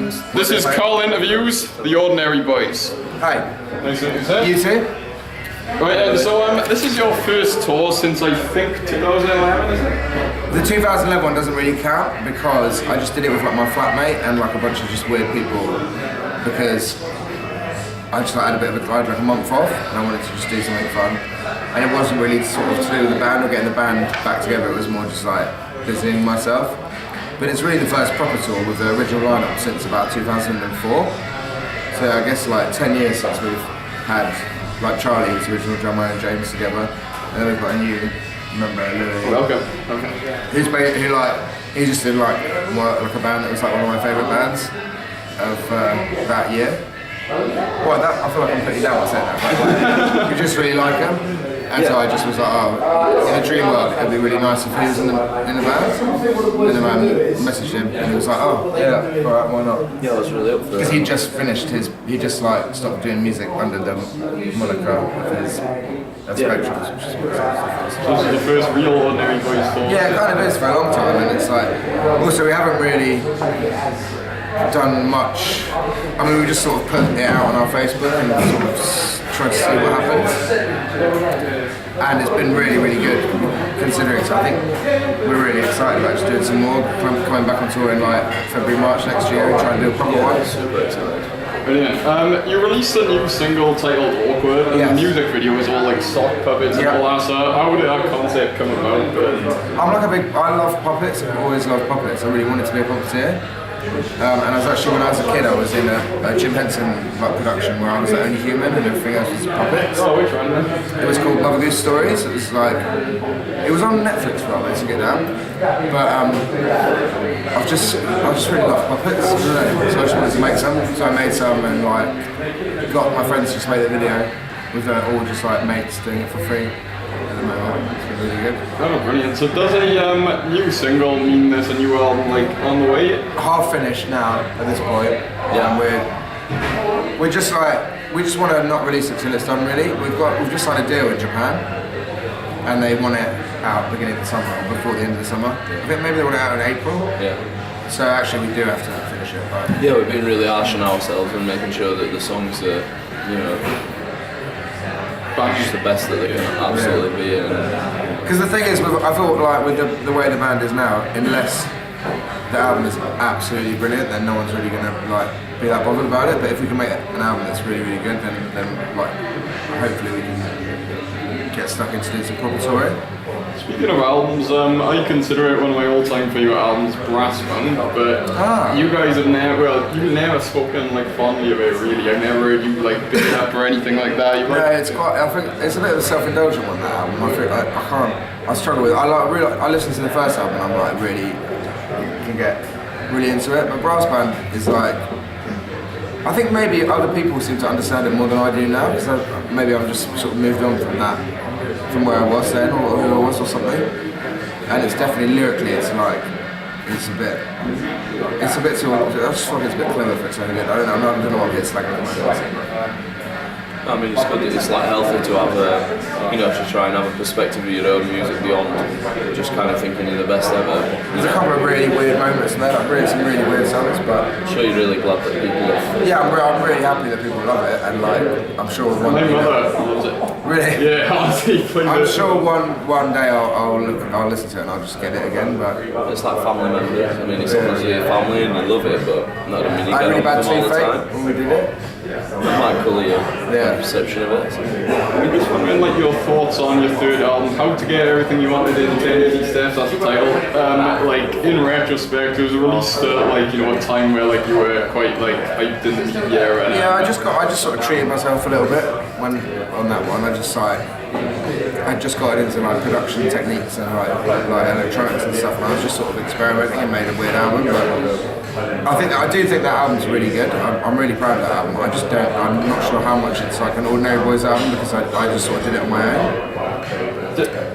This is Colinterviews, the Ordinary Boys. Hi. Nice to meet you, You too? Right, and so this is your first tour since I think 2011, is it? The 2011 one doesn't really count because I just did it with like my flatmate and like a bunch of just weird people because I just like, had a bit of I had like a month off and I wanted to just do something fun. And it wasn't really sort of to do with the band or getting the band back together, it was more just like visiting myself. But it's really the first proper tour with the original lineup since about 2004. So I guess like 10 years since we've had like Charlie, who's the original drummer, and James together. And then we've got a new member, Louis. Welcome. Okay. He just did like a band that was like one of my favourite bands of that year. Well, I feel like I'm putting down by saying that, but like, we just really like him. And so I just was like, oh, in a dream world, it'd be really nice if he was in the band. And then I messaged him and he was like, oh, yeah, alright, why not? Yeah, I was really up for it. Because he just finished he just like stopped doing music under the moniker of his Spectrums, which is what This is the first real Ordinary Boys tour. yeah, it kind of is for a long time, and it's like, also we haven't really done much. I mean, we just sort of put it out on our Facebook and sort of tried to see what happens. And it's been really, really good considering. So I think we're really excited about just doing some more, coming back on tour in like February, March next year and trying to do a proper one. Super excited. Brilliant. You released a new single titled Awkward, and Yes. the music video was all like sock puppets and all that. So how did that concept come about? I love puppets, I've always loved puppets. I really wanted to be a puppeteer. And I was actually, when I was a kid, I was in a Jim Henson production where I was the only human and everything else was puppets. Oh, which one then? It was called Mother Goose Stories. It was on Netflix for a bit to get down. But I just really love puppets. I don't know. So I just wanted to make some. So I made some and like got my friends to just make the video. We've done it all just like mates doing it for free. At the moment. It's been really good. Oh, brilliant. So does a new single mean there's a new album like on the way? Half finished now at this point. Yeah. And we just want to not release it till it's done really. We've just signed a deal in Japan and they want it out beginning of the summer, before the end of the summer. I think maybe they want it out in April. Yeah. So actually we do have to finish it. But Yeah, we've been really harsh on ourselves and making sure that the songs are, just the best that they can absolutely be. because the thing is, I thought like with the way the band is now, unless the album is absolutely brilliant, then no one's really gonna like be that bothered about it. But if we can make an album that's really, really good, then like hopefully we can get stuck into doing some proper touring. Speaking of albums, I consider it one of my all-time favorite albums, Brass Band, but you guys have you've never spoken like fondly of it really. I've never heard you like pick it up or anything like that. Yeah, I think it's a bit of a self-indulgent one, that album. I think I struggle with it. I listened to the first album and I'm like really can get really into it. But Brass Band is like, I think maybe other people seem to understand it more than I do now, because maybe I've just sort of moved on from where I was then, or who I was or something. And it's definitely lyrically, it's a bit too, I just feel like it's a bit clever for its own good. I don't know what it's like. I mean, it's good. It's like healthy to have to try and have a perspective of your own music beyond just kind of thinking you're the best ever. There's a couple of really weird moments in there, like some really weird songs, but I'm sure you're really glad that people. Yeah, I'm really happy that people love it, and like I'm sure one. My mother loves it. Really? Yeah, honestly. I'm sure one day I'll listen to it and I'll just get it again, but It's like family members. I mean, it's obviously your family and you love it, but not I mean you I had get really on bad with them all the toothache time. when we did it. It might colour your perception of it. I'm just wondering like your thoughts on your third album, How to Get Everything You Wanted in 10 Easy Steps, that's the title. Like in retrospect, it was released at like a time where like you were quite like hyped in the media and Yeah, I just sort of treated myself a little bit on that one. I just got into like production techniques and like electronics and stuff, and I was just sort of experimenting and made a weird album. But I do think that album's really good. I'm really proud of that album. I'm not sure how much it's like an Ordinary Boys album because I just sort of did it on my own.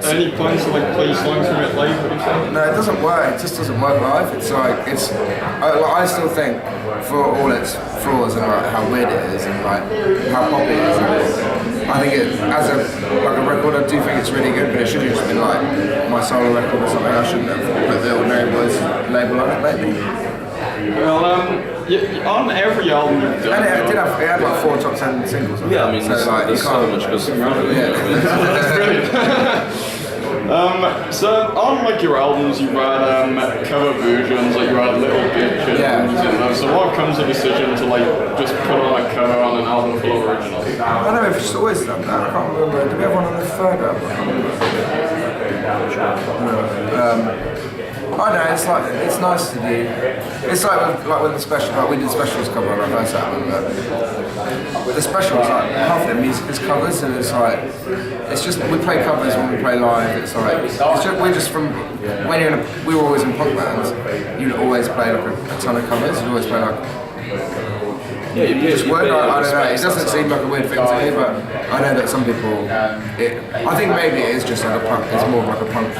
Any plans to like play songs from it live? What do you think? No, it doesn't work. It just doesn't work live. It's like I still think for all its flaws and like how weird it is and like how poppy it is. I think as a record, I do think it's really good, but it should have just been like my solo record or something. I shouldn't have put the Ordinary Boys label on it, maybe. Well, on every album you've done. And it had like 4 top 10 singles. Yeah, I mean, so like, there's so much goes through it. It's brilliant. So on like your albums, you've had cover versions, like you had Little Bitch and Music Love. So what comes the decision to like just put on a cover on an album full of originals? I don't know if it's always done that. I can't remember. Did we have one on the third album? I know, it's nice to do. It's like with the special, like we did specials cover on our first album, but the specials, like half their music is covers, and it's like, it's just, we play covers when we play live. It's like, we're just from, when we were always in punk bands, you'd always play like a ton of covers, you'd always play like, yeah, I don't know, it doesn't seem like a weird thing to me, but I know that some people, I think maybe it is just like a punk, it's more like a punk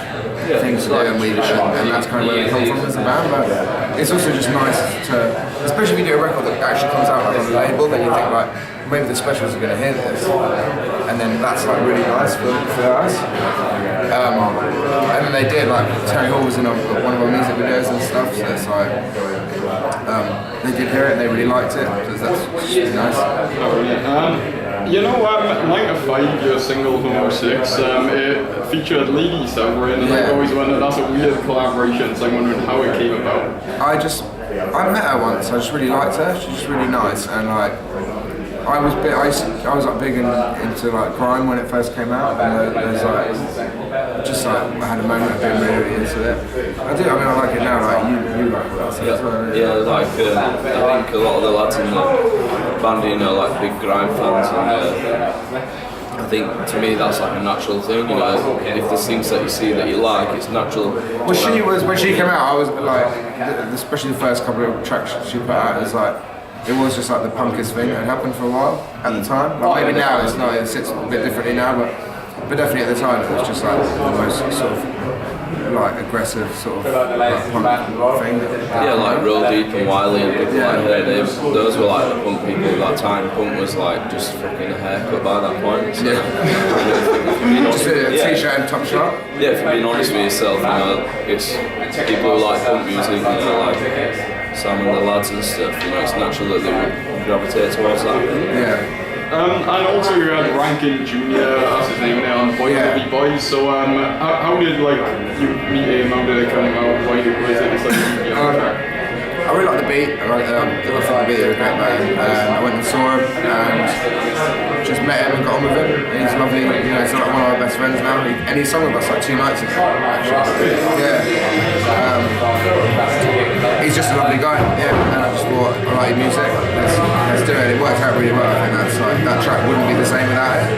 thing to do, and that's kind of where we come from as a band, but it's also just nice to, especially if you do a record that actually comes out like on a label, then you think like, maybe the specials are going to hear this, and then that's like really nice for us. And then they did, like Terry Hall was in one of our music videos and stuff, so it's like, they did hear it and they really liked it, so that's really nice. Oh, brilliant. You know, 9 to 5, your single Homo 6, it featured Lady Severin, and I've always wondered, that's a weird collaboration, so I'm wondering how it came about. I met her once, I just really liked her, she's just really nice, and like, I was like big into like grime when it first came out, and there's like, just like I had a moment of being really into it. I like it now. Like you like that stuff as well. Yeah, like I think a lot of the lads in the band, you know, like big grime fans, and I think to me that's like a natural thing. You know, if there's things that you see that you like, it's natural. Well, she was when she came out. I was like, especially the first couple of tracks she put out, it was like. It was just like the punkest thing that had happened for a while at the time. Like maybe now it's not, it sits a bit differently now, but definitely at the time it was just like the most sort of like aggressive sort of like punk thing. Yeah, like Real Deep and Wiley and people like that. Those were like the punk people at that time. Punk was like just fucking a haircut by that point. So, just a t-shirt and top shot. Yeah, if you're being honest with yourself, you know, it's people who like punk music, you know, like Sam and the lads and stuff, you know, it's natural that they would gravitate towards that. Yeah. And also you had Rankin Jr., that's his name now, on Boys Will Be Boys, so how did like you meet him, how did it come about, why did it like you on the track? I really like the beat, I thought the beat was great, man. I went and saw him and just met him and got on with him. He's lovely, you know, he's like one of our best friends now, and he sung with us like 2 nights ago, actually. Yeah. He's just a lovely guy, yeah, and I just thought, I like your music, let's do it. It worked out really well. I think that track wouldn't be the same without it.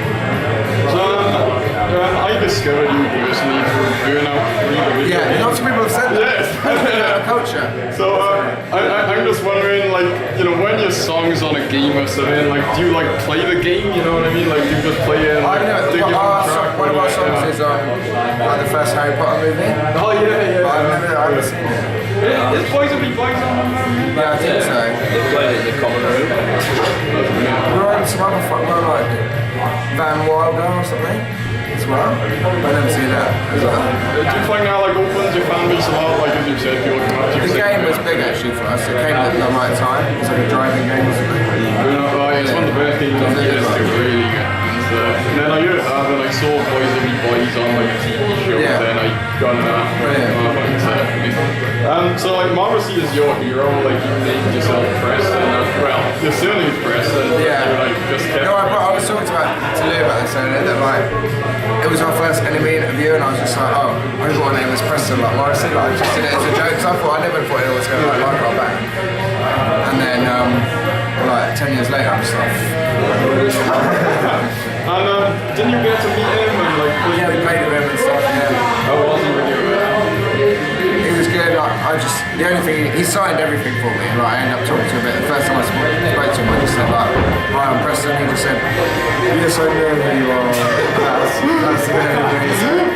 So I discovered you personally through Burnout 3. Yeah, lots of people have said that. Yes. Culture. So I'm just wondering, like, you know, when your song's on a game or something, like, do you like play the game? You know what I mean? Like, do you just play it? I know. One of our songs is like the first Harry Potter movie. Oh yeah. But I haven't seen it. Is Boys Will Be Boys on that? Yeah, I think so. They played in the common room. We're on some other we're like Van Wilder or something as well. I never seen that as well. Do you find that like opens your fan base a lot? Like as you said, people come up to you. The game was big actually for us. It came at the right time. It was like a driving game or something. It's one of the best games on the PS2, really good. And then I heard that I saw Boys Will Be Boys on like a TV show, and then I got so like Morrissey is your hero, like you named yourself Preston, well, your surname is Preston, yeah. You're like just kept I was talking to Lou about this earlier, that like, it was our first enemy interview and I was just like, oh, I thought my name was Preston like Morrissey, like I just did it as a joke, so I never thought it was going to like our band. And then, like 10 years later, I'm just like, and didn't you get to meet him and like yeah, we played with him and stuff, yeah. How was he with you? He was good, like, the only thing, he signed everything for me, like, I ended up talking to him a bit. The first time I spoke to him, I just said, like, hi, I'm Preston. He just said, yes, I know who you are. That's the only thing he said.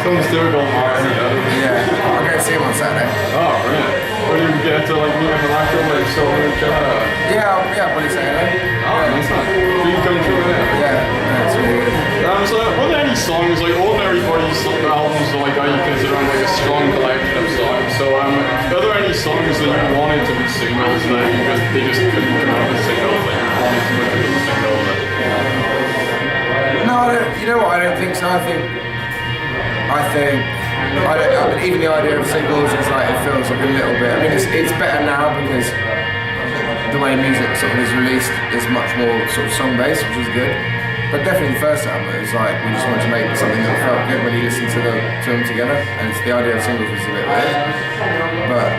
Someone's still going hard, yeah. I'm going to see him on Saturday. Oh, brilliant. Will you get to like meet him in Lancashire where you saw each other? Yeah, I'll probably say hello. Oh, nice one. Dream come true, Yeah, it's really good. So were there any songs, like Ordinary Bodies albums like I consider them like a strong collection of songs. So are there any songs that you wanted to be singles that they just couldn't come out as singles that you wanted to put as singles? No, I don't. You know what? I don't think so. I mean, even the idea of singles is like it feels like a little bit. I mean, it's better now because the way music sort of is released is much more sort of song based, which is good. But definitely the first album, it was like we just wanted to make something that felt good when you listen to them together, and it's the idea of singles was a bit weird. But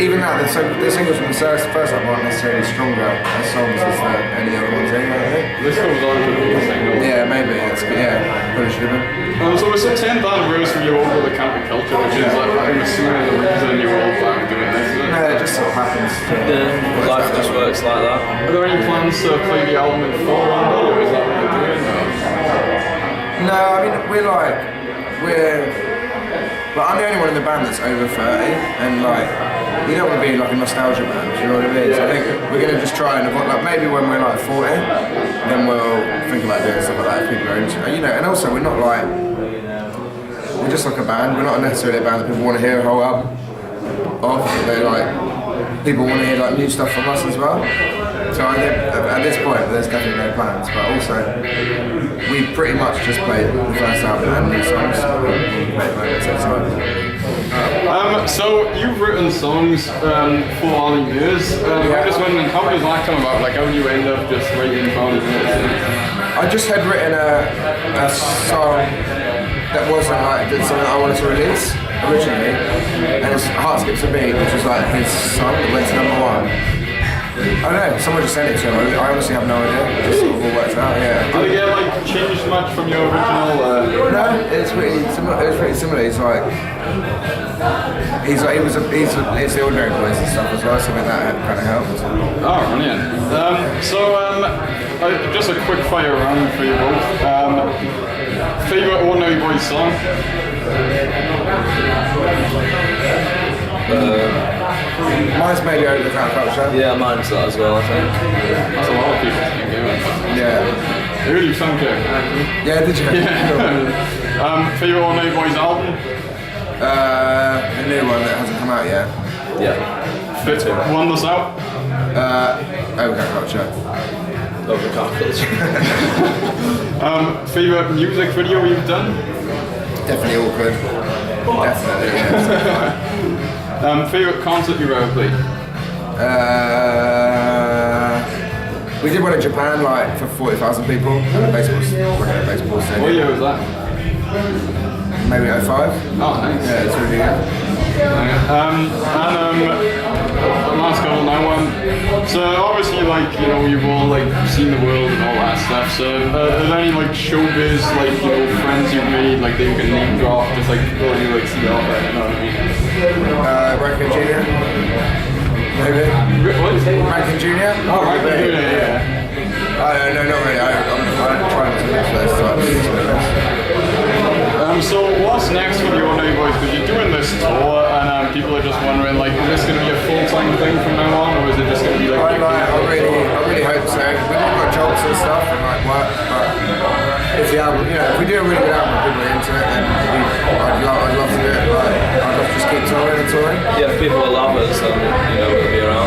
even that, the singles from the first album aren't necessarily stronger as songs as any other ones anyway, I think. This goes on to be a single. Yeah, maybe, probably should have been. So it's the 10th anniversary of Over the Counterculture, which is like, I'm assuming the reason you're all back doing this, isn't it? No, it just sort of happens. Yeah, life just works like that. Are there any plans to play the album in full one day, or is that what you're doing? No, I mean, I'm the only one in the band that's over 30, and like, we don't want to be like a nostalgia band, you know what I mean? So I think we're going to just try and avoid, like, maybe when we're like 40, then we'll think about doing stuff like that if people are into it, you know, and also we're not like, we're just like a band, we're not necessarily a band that people want to hear a whole album of, they like, people want to hear like new stuff from us as well. So I think at this point there's definitely no plans, but also we pretty much just played the first album and new songs. So you've written songs for Ollie Mears. I'm just wondering, how does that come about? Like, how do you end up just writing for Ollie Mears? I just had written a song that wasn't like something that I wanted to release originally, and it's Heart Skips a Beat, which was like his song that went to #1. I don't know, someone just sent it to him. I honestly have no idea. It just sort of all worked out, yeah. Did it get like changed much from your original? No, it's pretty similar. It was pretty similar. It's the Ordinary Boys and stuff as well, so I think that kind of helped. Oh, brilliant. Just a quick fire round for you both. Favorite Ordinary Boys song? Mine's maybe Over the Counterculture. Yeah, mine's that as well, I think. That's a lot of people think of it. Yeah. It really sunk it. Yeah, did you? Yeah. Favorite Ordinary Boys album? The new one that hasn't come out yet. Yeah. Fit one that's out? Over the Counterculture. Over the Counterculture. Favorite music video you've done? Definitely Awkward. Definitely, yeah. Favorite concert you've ever played? We did one in Japan, like for 40,000 people, at a baseball stadium. What year was that? Maybe 05. Oh, nice. Yeah, it's really good. Last couple now. So obviously, like, you know, you've all like seen the world and all that stuff. So are there any like showbiz, like, you know, friends you've made, like that you can name drop, just like really like see off it, you know what I mean? Rankin Jr. Maybe. What? Rankin Jr. Oh, Rankin Jr. Yeah. No, not really. I'm trying to mix those types. So what's next for the Ordinary Boys? Because you're doing this tour, and people are just wondering, like, is this going to be a full-time thing from now on, or is it just going to be like? I really hope so. We've all got jobs and stuff and like work, but if the album, you know, if we do a really good album and people are into it, then I'd love to do it. Like, I'd love to just keep touring and touring. Yeah, if people love us, then, you know, we'll be around.